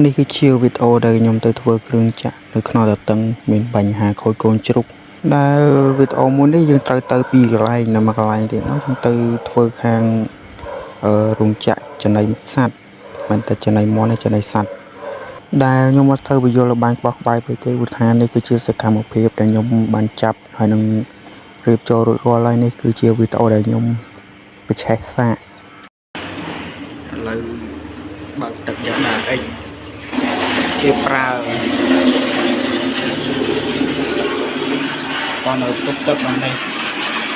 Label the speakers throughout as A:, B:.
A: នេះគឺជាវីដេអូដែលខ្ញុំទៅធ្វើគ្រឿងចាក់នៅក្នុងតតឹងមានបញ្ហាខូចកូនជ្រូកដែលវីដេអូមួយនេះយើងត្រូវទៅពីកន្លែងនៅមួយកន្លែងទៀតនោះយើងទៅធ្វើខាងរោងចក្រចំណីសត្វមិនតែចំណីមាន់ទេចំណីសត្វដែលខ្ញុំអត់ទៅបញ្យល់ឲ្យបានក្បោះក្បាយពេកទេព្រោះថានេះគឺជាសកម្មភាពដែលខ្ញុំបានចាប់ហើយនឹងរៀបចូលរួចរាល់ហើយនេះគឺជាវីដេអូដែលខ្ញុំបច្ឆេះសាកឥឡូវបើកទឹកយកដាក់អិចគេប្រើcòn ở tục tập bằng này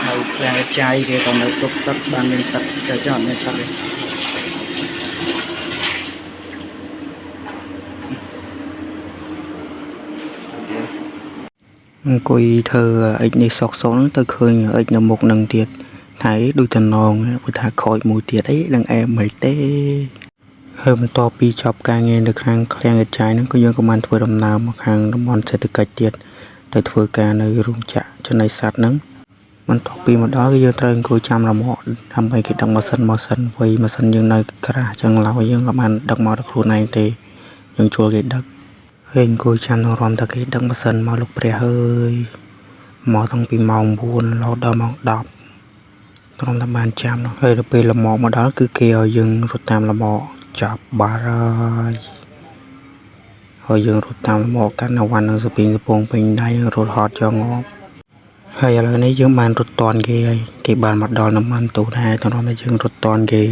A: đầu là chai thì còn ở tục tập bằng mình tập cho chọn này tập đi coi thơ ít này sọc số nó tôi khơi ít là một lần tiệt thấy đôi chân non của thà khỏi mùi tiệt ấy đằng em mấy té hôm to pi chọc ca nghe được hàng khen trái nó có dương công an vừa đồng nào mà hàng nó mòn sẽ được cải tiệt tớiធ្វើការនៅរោងចក្រចំណីសត្វហ្នឹងបន្ទាប់ពីមកដល់យើងត្រូវអង្គុយចាំរមាក់ដើម្បីគេដឹកម៉ាស៊ីនវៃម៉ាស៊ីនយើងនៅក្រាស់ចឹងឡើយយើងក៏បានដឹកមកដល់ខ្លួនឯងទេយើងជួលគេដឹកហើយអង្គុយចាំរំតែគេដឹកម៉ាស៊ីនមកលោកព្រះអើយមកតាំងពីម៉ោង 9 រហូតដល់ម៉ោង 10ត្រឹមតែបានចាំនោះហើយដល់ពេលលមកមកដល់គឺគេឲ្យយើងរត់តាមលមកចាប់បារហើយយើងរត់តាមលមកកាន់នៅវ៉ាន់នឹងសពីងសពងពេញដៃរត់ហត់ចងងប់ហើយឥឡូវនេះយើងបានរត់តន់គេហើយគេបានមកដល់នឹងបានទូដែរត្រង់តែយើងរត់តន់គេ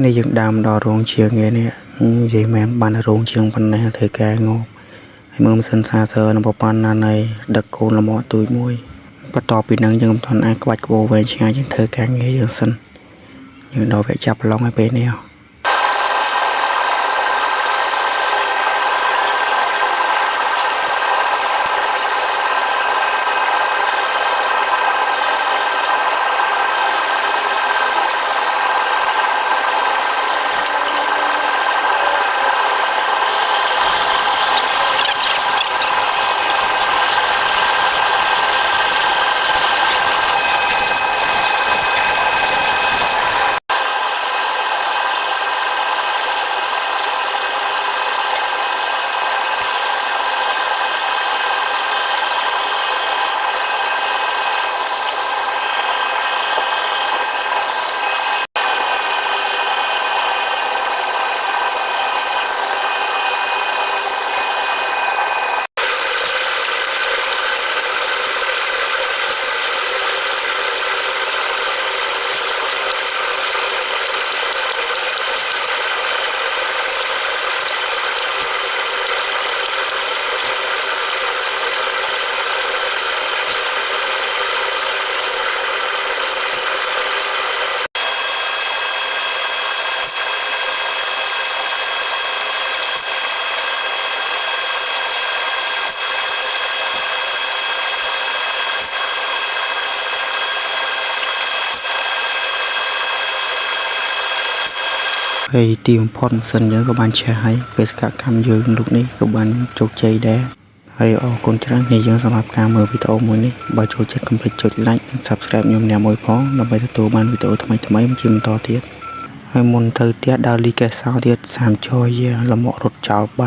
A: នេះយើងដើមដល់រោងជាងគេនេះនិយាយមែនបានរោងជាងប៉ុណ្ណេះធ្វើការងប់ហើយមើលម៉ាស៊ីនសាទរនឹងប្រព័ន្ធណានៃដឹកកូនលមកទួយមួយបន្ទាប់ពីនឹងយើងមិនទាន់អាចក្បាច់ក្បូរវែងឆ្ងាយយើងធ្វើការងារយើងសិនយើងដល់វគ្គចាប់ប្រឡងឲ្យពេលនេះហើយទីបំផុតម៉ាស៊ីនយើងក៏បានឆេះហើយបេសកកម្មយើងlúcនេះក៏បានជោគជ័យដែរហើយអរគុណច្រើនគ្នាយើងសម្រាប់ការមើលវីដេអូមួយនេះបើចូលចិត្តកុំភ្លេចចុច like និង subscribe ខ្ញុំម្នាក់មួយផងដើម្បីទទួលបានវីដេអូថ្មីៗជាបន្តទៀតហើយមុនទៅផ្ទះដើរលីកេសោទៀត30ចយលមករត់ចោលបាត់